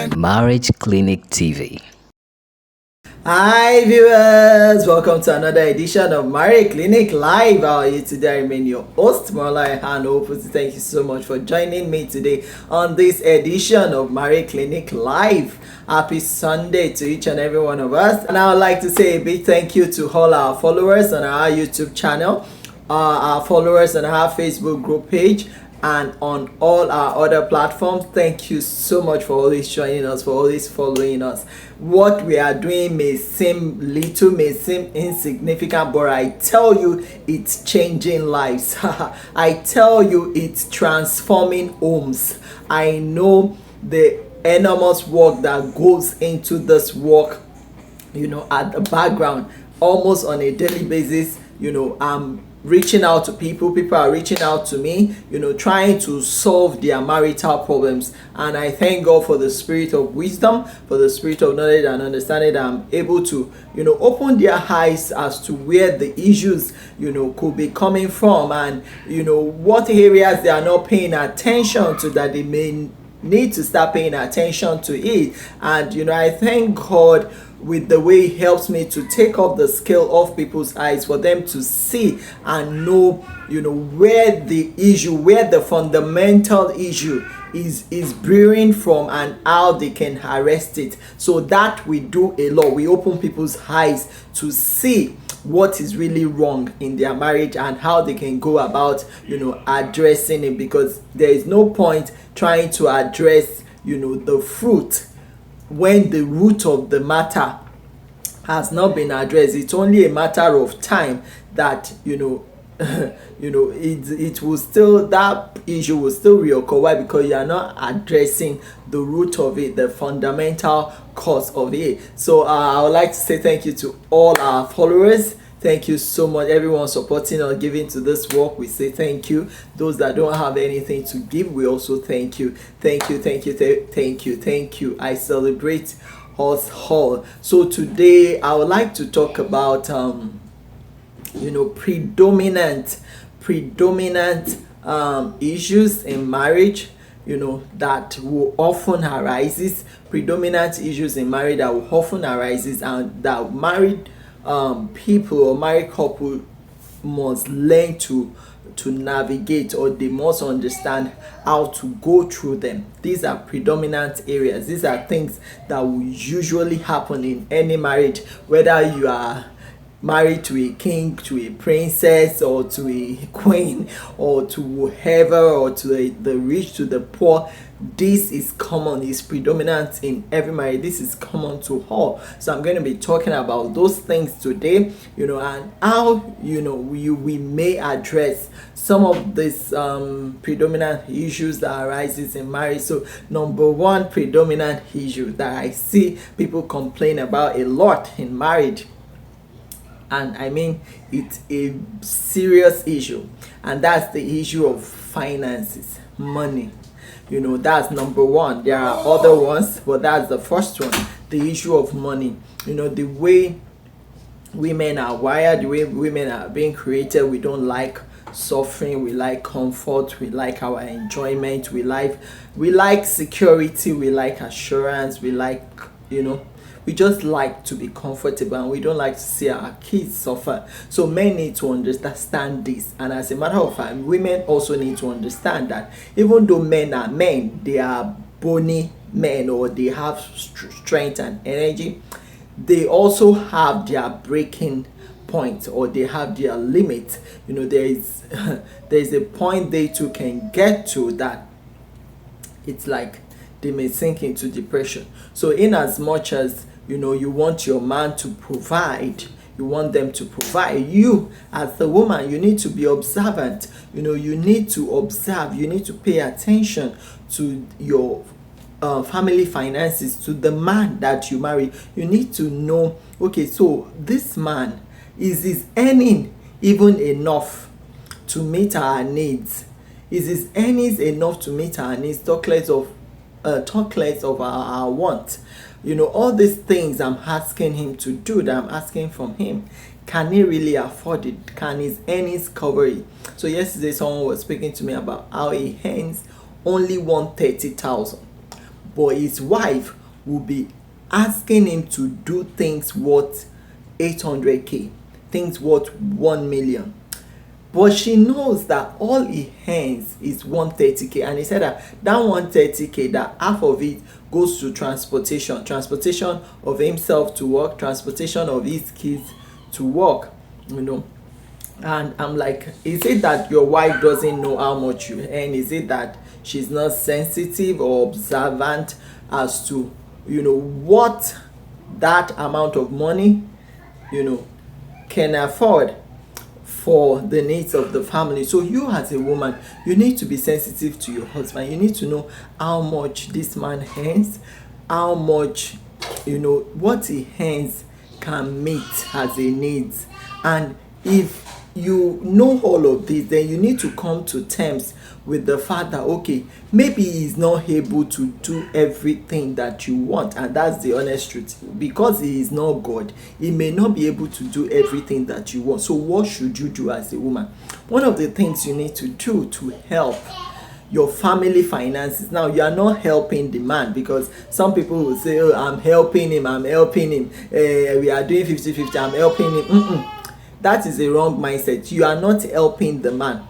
Marriage Clinic TV. Hi viewers, welcome to another edition of Marriage Clinic Live. How are you today? I remain your host, Marla Hanopu. Thank you so much for joining me today on this edition of Marriage Clinic Live. Happy Sunday to each and every one of us. And I would like to say a big thank you to all our followers on our YouTube channel, our followers on our Facebook group page, and on all our other platforms. Thank you so much for always joining us, for always following us. What we are doing may seem little, may seem insignificant, but I tell you, it's changing lives. I tell you, it's transforming homes. I know the enormous work that goes into this work, at the background, almost on a daily basis. I'm reaching out to people are reaching out to me, trying to solve their marital problems. And I thank God for the spirit of wisdom, for the spirit of knowledge and understanding, that I'm able to open their eyes as to where the issues could be coming from, and what areas they are not paying attention to, that they may need to start paying attention to it. And I thank God with the way he helps me to take off the scale off people's eyes, for them to see and know where the fundamental issue is brewing from, and how they can arrest it. So that we do a lot. We open people's eyes to see what is really wrong in their marriage, and how they can go about addressing it, because there is no point trying to address the fruit when the root of the matter has not been addressed. It's only a matter of time that it will still, that issue will still reoccur. Why? Because you are not addressing the root of it, the fundamental cause of it. So I would like to say thank you to all our followers. Thank you so much, everyone supporting or giving to this work. We say thank you. Those that don't have anything to give, we also thank you. Thank you, thank you, thank you, thank you. I celebrate us all. So today I would like to talk about predominant issues in marriage, that will often arises. Predominant issues in marriage that will often arises, and that married people or married couple must learn to navigate, or they must understand how to go through them. These are predominant areas. These are things that will usually happen in any marriage, whether you are married to a king, to a princess, or to a queen, or to whoever, or to the rich, to the poor. This is common, is predominant in every marriage. This is common to all. So I'm going to be talking about those things today, and how we may address some of these predominant issues that arises in marriage. So number one predominant issue that I see people complain about a lot in marriage, and I mean it's a serious issue, and that's the issue of finances, money. That's number one. There are other ones, but that's the first one, the issue of money. The way women are wired, the way women are being created, we don't like suffering, we like comfort, we like our enjoyment, we like security, we like assurance, we like we just like to be comfortable, and we don't like to see our kids suffer. So men need to understand this, and as a matter of fact, women also need to understand that even though men are men, they are bony men, or they have strength and energy, they also have their breaking point, or they have their limit. There's a point they too can get to, that it's like they may sink into depression. So in as much as you want your man to provide, you want them to provide, you as the woman, you need to be observant. You need to observe, you need to pay attention to your family finances, to the man that you marry. You need to know, okay, so this man, is his earning even enough to meet our needs? Is his earnings enough to meet our needs? Talk less of our want. All these things I'm asking him to do, that I'm asking from him, can he really afford it? Can his earnings cover it? So yesterday someone was speaking to me about how he earns only 130,000, but his wife will be asking him to do things worth 800k, things worth 1 million. But she knows that all he earns is 130k, and he said that 130k, that half of it goes to transportation of himself to work, transportation of his kids to work, And I'm like, is it that your wife doesn't know how much you earn? Is it that she's not sensitive or observant as to what that amount of money can afford for the needs of the family? So you, as a woman, you need to be sensitive to your husband. You need to know how much this man earns, how much what he earns can meet as a needs. And if you know all of this, then you need to come to terms with the fact that, okay, maybe he's not able to do everything that you want, and that's the honest truth. Because he is not God, he may not be able to do everything that you want. So what should you do as a woman? One of the things you need to do to help your family finances. Now, you are not helping the man, because some people will say, oh, I'm helping him, we are doing 50-50, I'm helping him. That is a wrong mindset. You are not helping the man.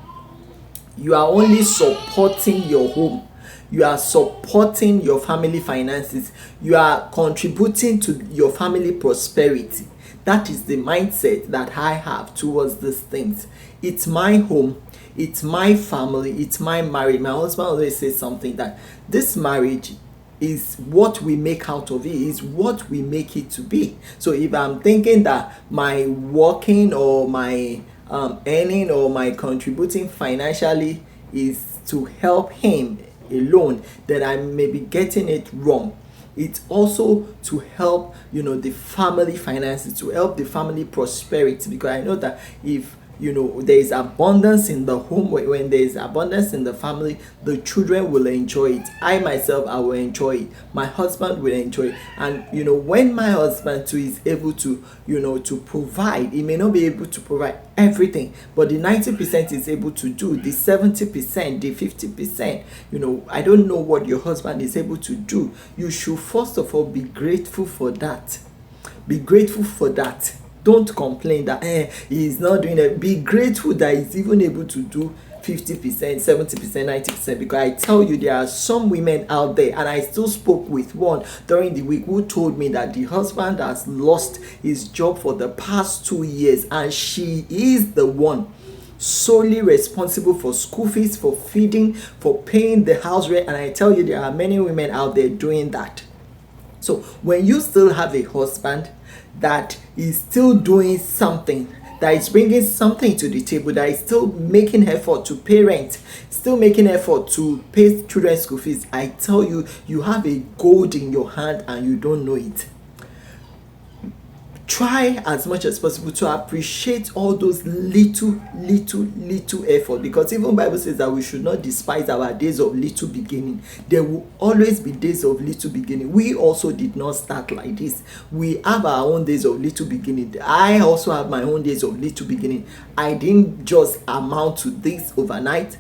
You are only supporting your home. You are supporting your family finances. You are contributing to your family prosperity. That is the mindset that I have towards these things. It's my home. It's my family. It's my marriage. My husband always says something, that this marriage is what we make out of it, is what we make it to be. So if I'm thinking that my working or my earning or my contributing financially is to help him alone, then I may be getting it wrong. It's also to help the family finances, to help the family prosperity, because I know that if there is abundance in the home, when there is abundance in the family, the children will enjoy it. I myself, I will enjoy it. My husband will enjoy it. And when my husband too is able to to provide, he may not be able to provide everything, but the 90% is able to do. The 70%, the 50%, I don't know what your husband is able to do. You should first of all be grateful for that. Be grateful for that. Don't complain that he's not doing it. Be grateful that he's even able to do 50%, 70%, 90%. Because I tell you, there are some women out there, and I still spoke with one during the week who told me that the husband has lost his job for the past 2 years, and she is the one solely responsible for school fees, for feeding, for paying the house rent. And I tell you, there are many women out there doing that. So when you still have a husband that is still doing something, that is bringing something to the table, that is still making effort to pay rent, still making effort to pay children's school fees, I tell you, you have a gold in your hand and you don't know it. Try as much as possible to appreciate all those little effort, because even Bible says that we should not despise our days of little beginning. There will always be days of little beginning. We also did not start like this. We have our own days of little beginning. I also have my own days of little beginning. I didn't just amount to this overnight.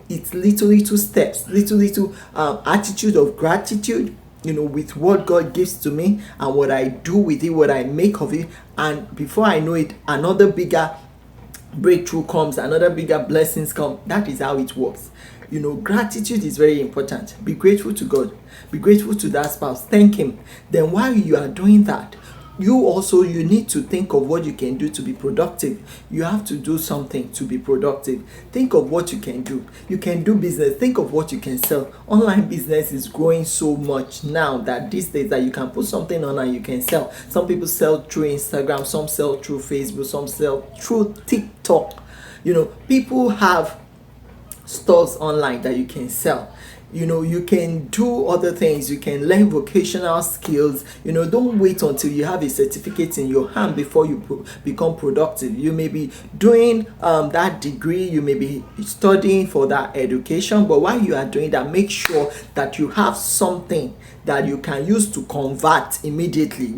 It's little steps, little attitude of gratitude, with what God gives to me and what I do with it, what I make of it. And before I know it, another bigger breakthrough comes, another bigger blessings come. That is how it works. Gratitude is very important. Be grateful to God. Be grateful to that spouse. Thank him. Then while you are doing that, you need to think of what you can do to be productive. You have to do something to be productive. Think of what you can do. You can do business. Think of what you can sell. Online business is growing so much now that these days that you can put something on and you can sell. Some people sell through Instagram, some sell through Facebook, some sell through TikTok. People have stores online that you can sell. You can do other things. You can learn vocational skills. Don't wait until you have a certificate in your hand before you become productive. You may be doing that degree. You may be studying for that education. But while you are doing that, make sure that you have something that you can use to convert immediately.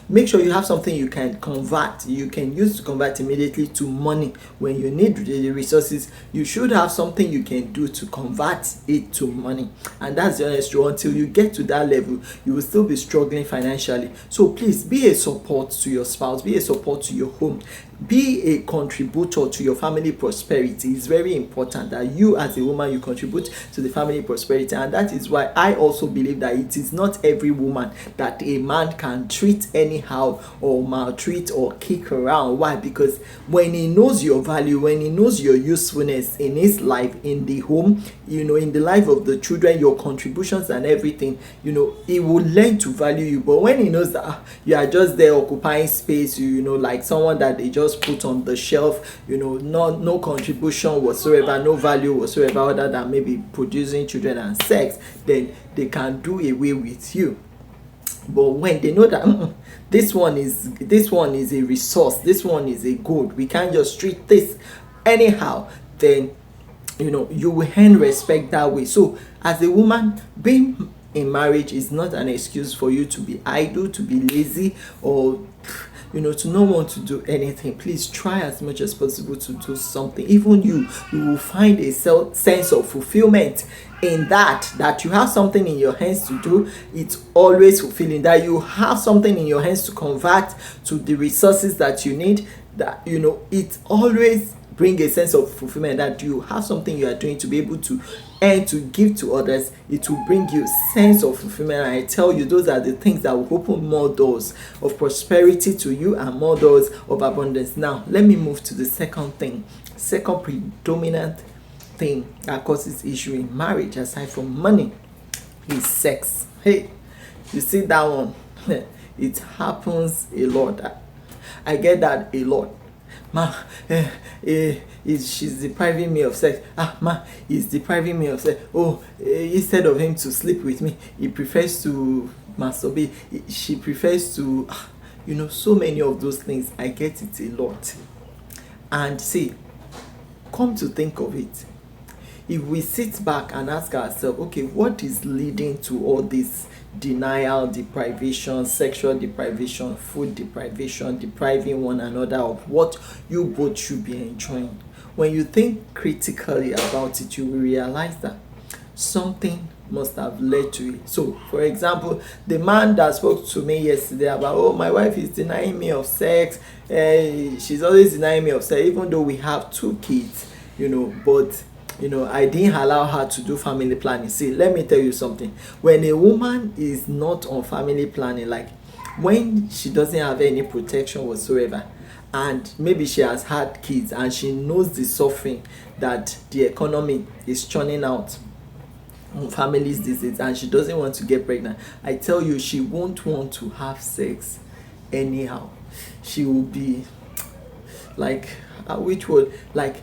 Make sure you have something you can convert. You can use to convert immediately to money. When you need the resources, you should have something you can do to convert it to money. money. And that's the honest truth. Until you get to that level, you will still be struggling financially. So please be a support to your spouse, be a support to your home, be a contributor to your family prosperity. It's very important that you as a woman, you contribute to the family prosperity. And that is why I also believe that it is not every woman that a man can treat anyhow or maltreat or kick around. Why? Because when he knows your value, when he knows your usefulness in his life, in the home, in the life of the children, your contributions and everything, he will learn to value you. But when he knows that you are just there occupying space, like someone that they just put on the shelf, no contribution whatsoever, no value whatsoever other than maybe producing children and sex, then they can do away with you. But when they know that this one is a resource, this one is a good, we can't just treat this anyhow, then you will earn respect that way. So as a woman, being in marriage is not an excuse for you to be idle, to be lazy, or to not want to do anything. Please try as much as possible to do something. Even you will find a sense of fulfillment in that you have something in your hands to do. It's always fulfilling that you have something in your hands to convert to the resources that you need. That it always bring a sense of fulfillment, that you have something you are doing to be able to and to give to others. It will bring you sense of fulfillment. And I tell you, those are the things that will open more doors of prosperity to you and more doors of abundance. Now let me move to the second predominant thing that causes issue in marriage, aside from money, is sex. Hey, you see that one? It happens a lot. I get that a lot. She's depriving me of sex. He's depriving me of sex. Instead of him to sleep with me, he prefers to masturbate. She prefers to, so many of those things. I get it a lot. And see, come to think of it, if we sit back and ask ourselves, okay, what is leading to all this denial, deprivation, sexual deprivation, food deprivation, depriving one another of what you both should be enjoying? When you think critically about it, you will realize that something must have led to it. So, for example, the man that spoke to me yesterday about, my wife is denying me of sex, she's always denying me of sex, even though we have 2 kids, but I didn't allow her to do family planning. See, let me tell you something. When a woman is not on family planning, like when she doesn't have any protection whatsoever, and maybe she has had kids and she knows the suffering that the economy is churning out on families these days, and she doesn't want to get pregnant, I tell you, she won't want to have sex anyhow. She will be like, which word, like,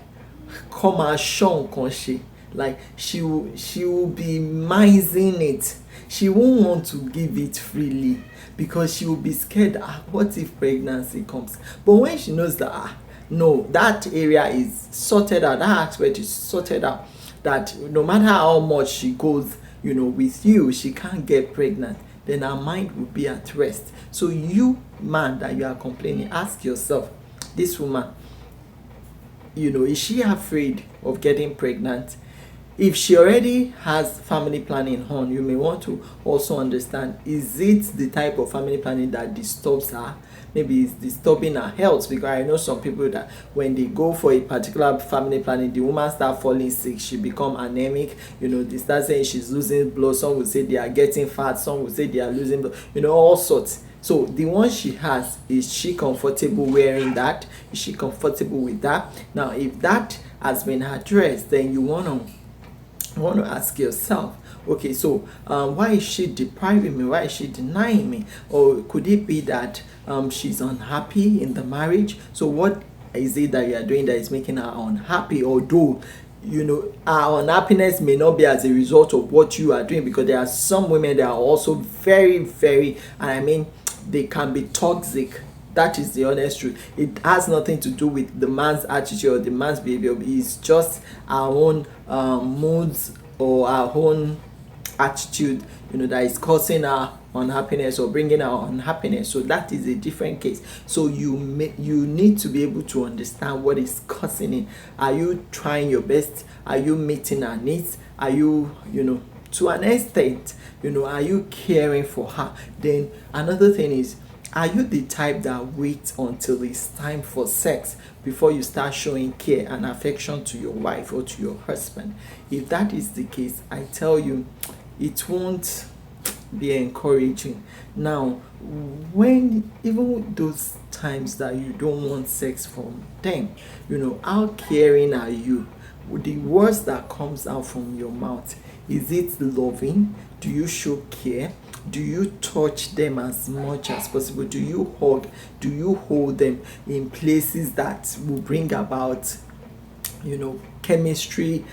like she will be mising it. She won't want to give it freely because she will be scared, what if pregnancy comes? But when she knows that no, that area is sorted out, that aspect is sorted out, that no matter how much she goes with you, she can't get pregnant, then her mind will be at rest. So you, man, that you are complaining, ask yourself, this woman, is she afraid of getting pregnant? If she already has family planning on, you may want to also understand, is it the type of family planning that disturbs her? Maybe it's disturbing her health, because I know some people that when they go for a particular family planning, the woman start falling sick, she become anemic, they start saying she's losing blood, some will say they are getting fat, some will say they are losing blood, all sorts. So the one she has, is she comfortable wearing that? Is she comfortable with that? Now, if that has been addressed, then you want to ask yourself, okay, so why is she depriving me? Why is she denying me? Or could it be that she's unhappy in the marriage? So what is it that you are doing that is making her unhappy? Although our unhappiness may not be as a result of what you are doing, because there are some women that are also very, very, and I mean, they can be toxic. That is the honest truth. It has nothing to do with the man's attitude or the man's behavior. It's just our own moods or our own attitude, that is causing our unhappiness or bringing our unhappiness. So that is a different case. So you need to be able to understand what is causing it. Are you trying your best? Are you meeting our needs? Are you to an extent, are you caring for her? Then another thing is, are you the type that waits until it's time for sex before you start showing care and affection to your wife or to your husband? If that is the case, I tell you, it won't be encouraging. Now, when even those times that you don't want sex from them, how caring are you? The words that comes out from your mouth, is it loving? Do you show care? Do you touch them as much as possible? Do you hug? Do you hold them in places that will bring about chemistry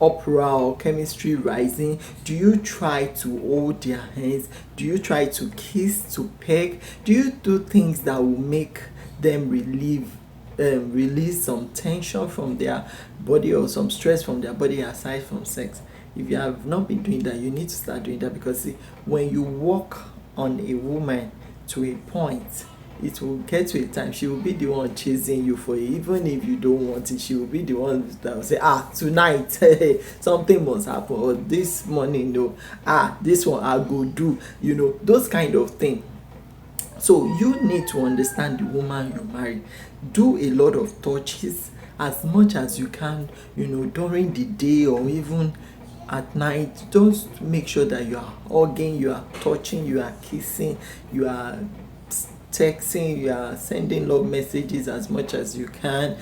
opera or chemistry rising? Do you try to hold their hands? Do you try to kiss, to peg? Do you do things that will make them release some tension from their body or some stress from their body aside from sex? If you have not been doing that, you need to start doing that, because see, when you walk on a woman to a point, it will get to a time she will be the one chasing you for it. Even if you don't want it, she will be the one that will say, tonight something must happen, or this morning, this one I go do, those kind of things. So you need to understand the woman you marry. Do a lot of touches as much as you can, during the day or even at night. Just make sure that you are hugging, you are touching, you are kissing, you are texting, you are sending love messages as much as you can.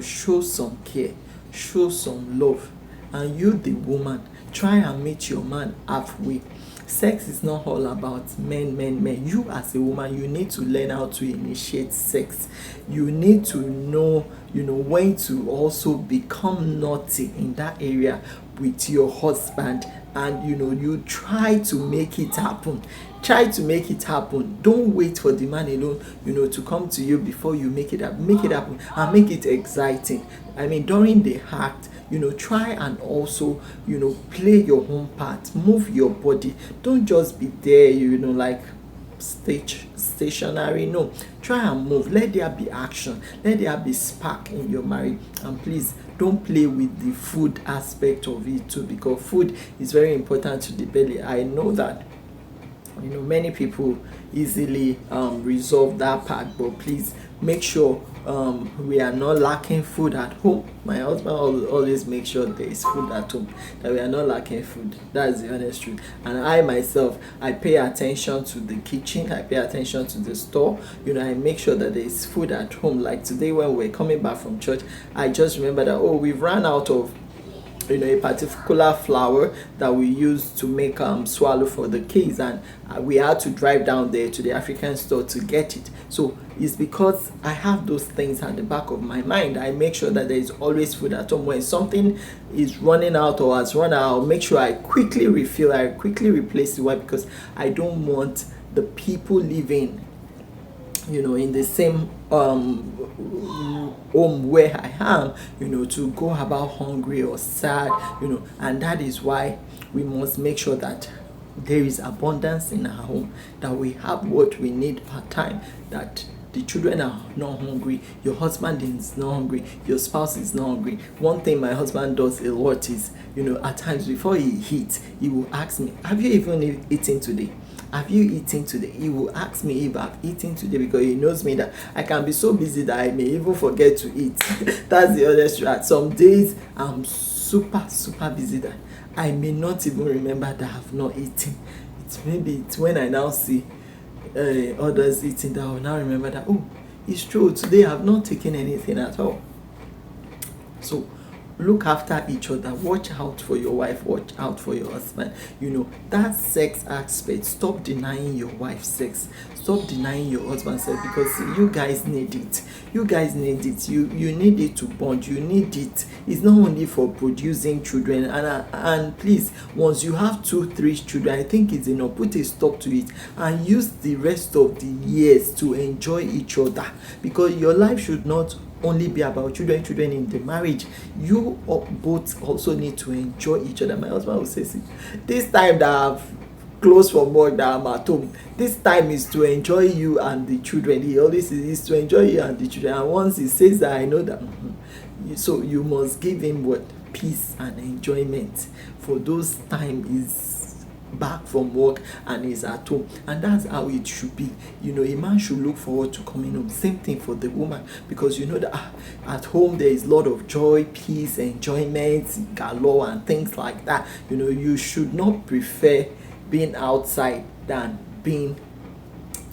Show some care, show some love. And you, the woman, try and meet your man halfway. Sex is not all about men. You as a woman, you need to learn how to initiate sex. You need to know, when to also become naughty in that area with your husband. And you try to make it happen. Don't wait for the man alone to come to you before you make it happen. Make it happen and make it exciting. During the act, try and also play your own part. Move your body. Don't just be there like stationary. No, try and move. Let there be action, let there be spark in your marriage. And please don't play with the food aspect of it too, because food is very important to the belly. I know that many people easily resolve that part, but please make sure we are not lacking food at home. My husband always make sure there is food at home, that we are not lacking food. That's the honest truth. And I myself, I pay attention to the kitchen, I pay attention to the store. I make sure that there is food at home. Like today when we're coming back from church, I just remember that we've run out of a particular flour that we use to make swallow for the kids, and we had to drive down there to the African store to get it. So it's because I have those things at the back of my mind. I make sure that there is always food at home. When something is running out or has run out, I'll make sure I quickly refill, I quickly replace it. Why? Because I don't want the people living in the same home where I am, to go about hungry or sad, and that is why we must make sure that there is abundance in our home, that we have what we need per time, that the children are not hungry, your husband is not hungry, your spouse is not hungry. One thing my husband does a lot is, at times before he eats, he will ask me, have you even eaten today? Have you eaten today? He will ask me if I've eaten today, because he knows me that I can be so busy that I may even forget to eat. That's the honest truth. Some days I'm super busy that I may not even remember that I have not eaten. It's when I now see others eating that I will now remember that, it's true, today I have not taken anything at all. So look after each other. Watch out for your wife, watch out for your husband. That sex aspect, stop denying your wife sex, stop denying your husband sex, because you guys need it. You need it to bond. You need it. It's not only for producing children. And please, once you have 2-3 children, I think it's enough. Put a stop to it and use the rest of the years to enjoy each other, because your life should not only be about children in the marriage. You both also need to enjoy each other. My husband will say, this time that I've closed from work, that I'm at home, this time is to enjoy you and the children. He always says it's to enjoy you and the children. And once he says that, I know that so you must give him what peace and enjoyment for those time is back from work and is at home. And that's how it should be. A man should look forward to coming home. Same thing for the woman, because that at home there is a lot of joy, peace, enjoyment, galore and things like that. You should not prefer being outside than being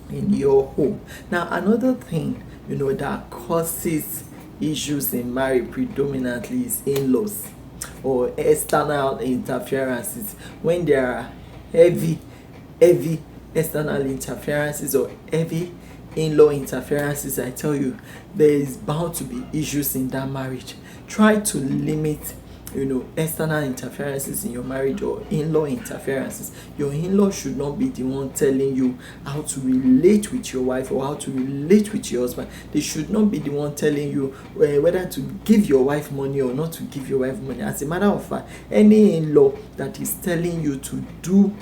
in your home. Now, another thing that causes issues in marriage predominantly is in-laws or external interferences. When there are heavy external interferences or heavy in-law interferences, I tell you, there is bound to be issues in that marriage. Try to limit external interferences in your marriage or in-law interferences. Your in-law should not be the one telling you how to relate with your wife or how to relate with your husband. They should not be the one telling you whether to give your wife money or not to give your wife money. As a matter of fact, any in-law that is telling you to do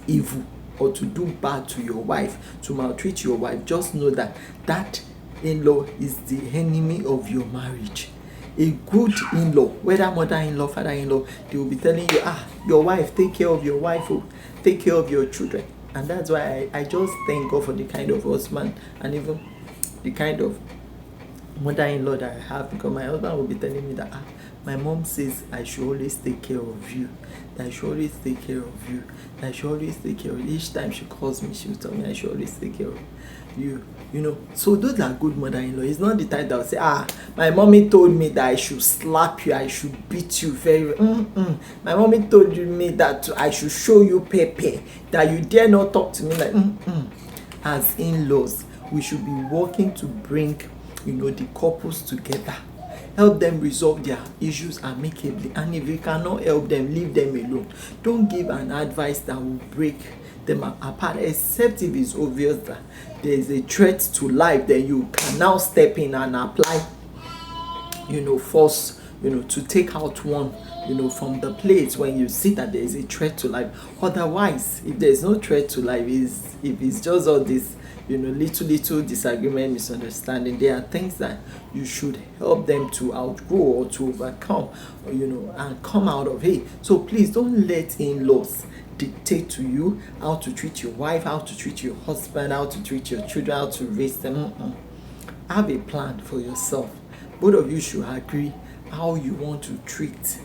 evil or to do bad to your wife, to maltreat your wife, just know that that in-law is the enemy of your marriage. A good in-law, whether mother-in-law, father-in-law, they will be telling you, your wife, take care of your wife, take care of your children. And that's why I just thank God for the kind of husband and even the kind of mother-in-law that I have, because my husband will be telling me that my mom says I should always take care of you, that I should always take care of you, that I should always take care of you. Each time she calls me, she will tell me I should always take care of you. So those are good mother-in-law. It's not the type that will say, my mommy told me that I should slap you, I should beat you very my mommy told me that I should show you pepper, that you dare not talk to me like As in-laws, we should be working to bring the couples together, help them resolve their issues amicably, and if you cannot help them, leave them alone. Don't give an advice that will break them apart, except if it's obvious that there is a threat to life. Then you can now step in and apply force to take out one from the place when you see that there is a threat to life. Otherwise, if there is no threat to life, if it's just all this little disagreement, misunderstanding, there are things that you should help them to outgrow or to overcome, and come out of it. So please don't let in-laws dictate to you how to treat your wife, how to treat your husband, how to treat your children, how to raise them. Have a plan for yourself. Both of you should agree how you want to treat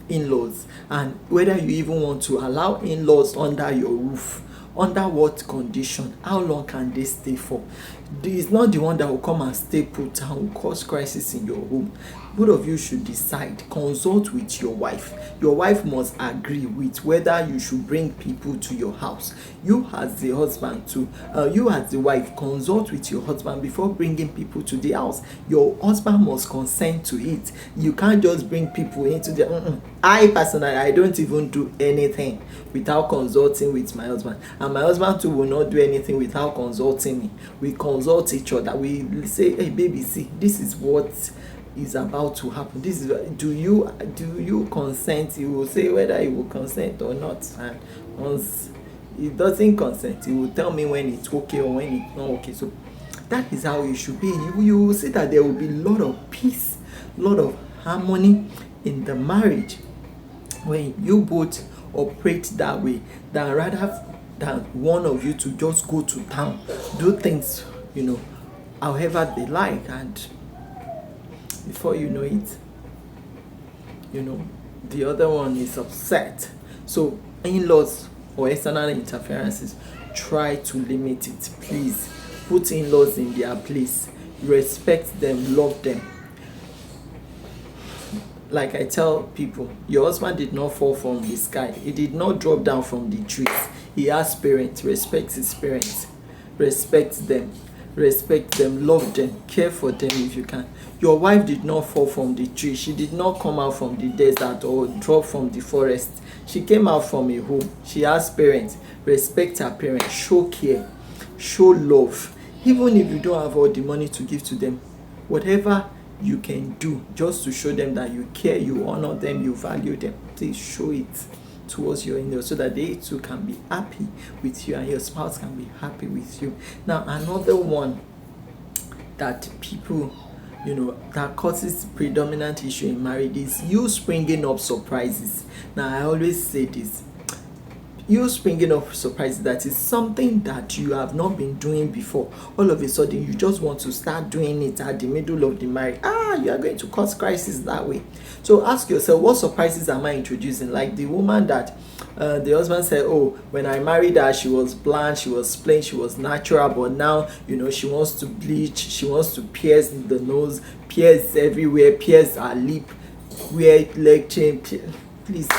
in-laws, and whether you even want to allow in-laws under your roof. Under what condition? How long can they stay for? It's not the one that will come and stay put and will cause crisis in your home. Both of you should decide. Consult with your wife. Your wife must agree with whether you should bring people to your house. You as the husband too, you as the wife, consult with your husband before bringing people to the house. Your husband must consent to it. You can't just bring people into the I personally, I don't even do anything without consulting with my husband, and my husband too will not do anything without consulting me. We consult each other. We say, hey baby, see, this is what is about to happen. This is do you consent? He will say whether he will consent or not, and once he doesn't consent, he will tell me when it's okay or when it's not okay. So that is how it should be. You will see that there will be a lot of peace, a lot of harmony in the marriage when you both operate that way, than rather than one of you to just go to town, do things however they like, and before you know it, the other one is upset. So in-laws or external interferences, try to limit it. Please put in-laws in their place, respect them, love them. Like I tell people, your husband did not fall from the sky. He did not drop down from the trees. He has parents. Respect his parents. Respect them, love them, care for them if you can. Your wife did not fall from the tree. She did not come out from the desert or drop from the forest. She came out from a home. She has parents. Respect her parents. Show care, show love. Even if you don't have all the money to give to them, whatever you can do just to show them that you care, you honor them, you value them, please show it towards your in-laws, so that they too can be happy with you and your spouse can be happy with you. Now, another one that people that causes predominant issue in marriage is you springing up surprises. Now, I always say this: you springing up surprises, that is something that you have not been doing before. All of a sudden, you just want to start doing it at the middle of the marriage. You are going to cause crisis that way. So ask yourself, what surprises am I introducing? Like the woman that the husband said, oh, when I married her, she was bland, she was plain, she was natural, but now, she wants to bleach, she wants to pierce the nose, pierce everywhere, pierce her lip, wear leg chain. Please,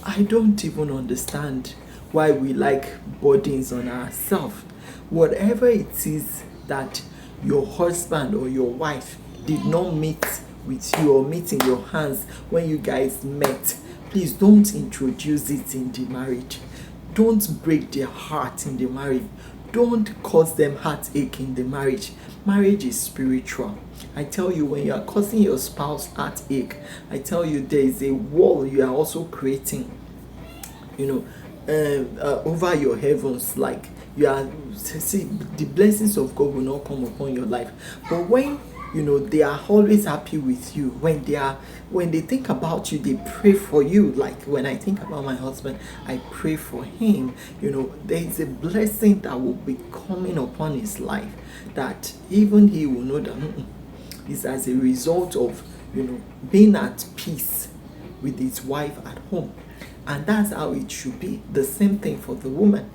I don't even understand why we like burdens on ourselves. Whatever it is that your husband or your wife did not meet with you or meet in your hands when you guys met, please don't introduce it in the marriage. Don't break their heart in the marriage. Don't cause them heartache in the marriage. Marriage is spiritual. I tell you, when you are causing your spouse heartache, I tell you, there is a wall you are also creating, over your heavens. Like, you are, see, the blessings of God will not come upon your life. But when they are always happy with you, when they think about you, they pray for you. Like when I think about my husband, I pray for him. There is a blessing that will be coming upon his life, that even he will know that it's as a result of being at peace with his wife at home. And that's how it should be. The same thing for the woman.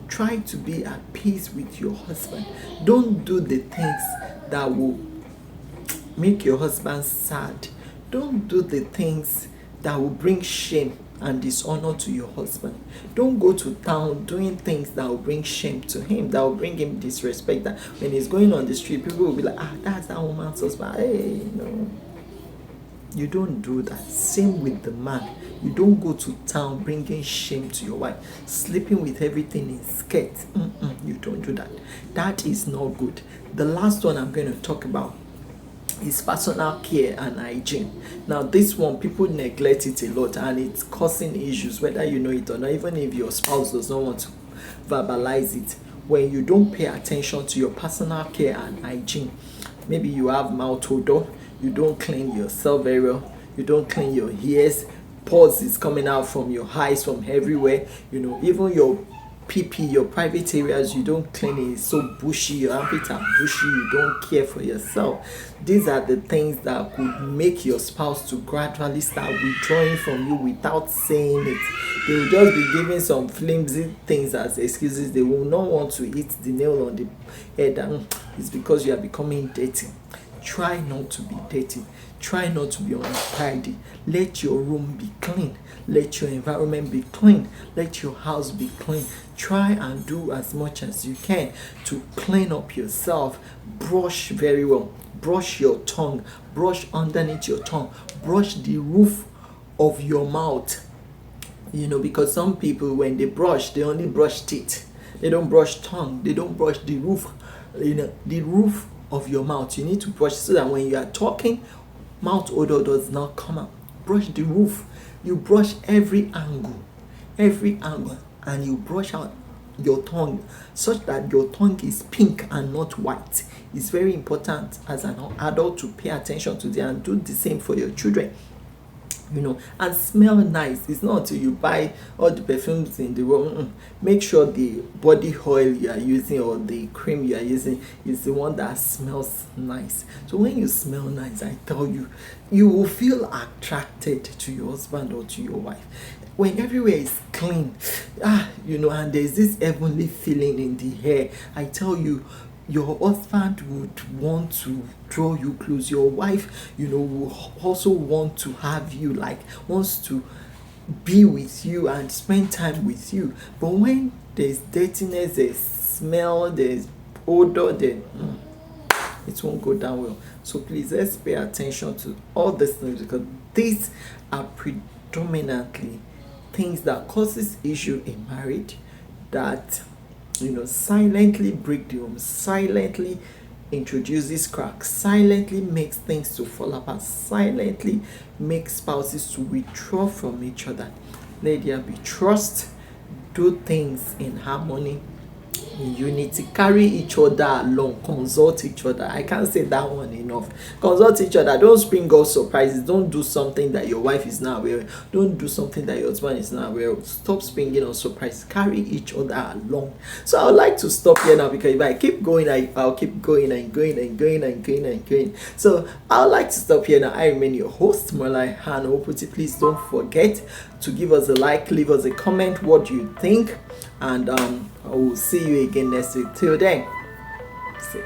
Try to be at peace with your husband. Don't do the things that will make your husband sad. Don't do the things that will bring shame and dishonor to your husband. Don't go to town doing things that will bring shame to him, that will bring him disrespect. That when he's going on the street, people will be like, that's that woman's husband. Hey, no. You don't do that. Same with the man. You don't go to town bringing shame to your wife, sleeping with everything in skirt. You don't do that. That is not good. The last one I'm going to talk about is personal care and hygiene. Now, this one, people neglect it a lot, and it's causing issues, whether you know it or not. Even if your spouse does not want to verbalize it, when you don't pay attention to your personal care and hygiene, maybe you have mouth odor, you don't clean yourself very well, you don't clean your ears, pores is coming out from your eyes, from everywhere, even your pee, your private areas, you don't clean it. It's so bushy, your armpits are bushy, you don't care for yourself. These are the things that could make your spouse to gradually start withdrawing from you without saying it. They will just be giving some flimsy things as excuses. They will not want to hit the nail on the head, and it's because you are becoming dirty. Try not to be dirty. Try not to be untidy. Let your room be clean. Let your environment be clean. Let your house be clean. Try and do as much as you can to clean up yourself. Brush very well. Brush your tongue. Brush underneath your tongue. Brush the roof of your mouth. Because some people, when they brush, they only brush teeth. They don't brush tongue. They don't brush the roof. The roof of your mouth. You need to brush so that when you are talking, mouth odor does not come out. Brush the roof. You brush every angle, and you brush out your tongue such that your tongue is pink and not white. It's very important as an adult to pay attention to that, and do the same for your children. And smell nice. It's not until you buy all the perfumes in the world. Make sure the body oil you are using or the cream you are using is the one that smells nice. So when you smell nice, I tell you, you will feel attracted to your husband or to your wife. When everywhere is clean, and there's this heavenly feeling in the air, I tell you, your husband would want to draw you close. Your wife, will also want to have you, wants to be with you and spend time with you. But when there's dirtiness, there's smell, there's odor, then it won't go down well. So please, let's pay attention to all these things, because these are predominantly things that causes issue in marriage, that silently break the home, silently introduces cracks, silently makes things to fall apart, silently makes spouses to withdraw from each other. Let there be trust. Do things in harmony. unity. Carry each other along, consult each other. I can't say that one enough. Consult each other. Don't spring all surprises. Don't do something that your wife is not aware of. Don't do something that your husband is not aware of. Stop springing on surprises. Carry each other along. So I would like to stop here now, because if I keep going, I'll keep going and going and going and going and going. So I would like to stop here now. I remain your host, Molai Han Oputi. Please don't forget to give us a like, leave us a comment. What do you think? And I will see you again next week. Till then, see.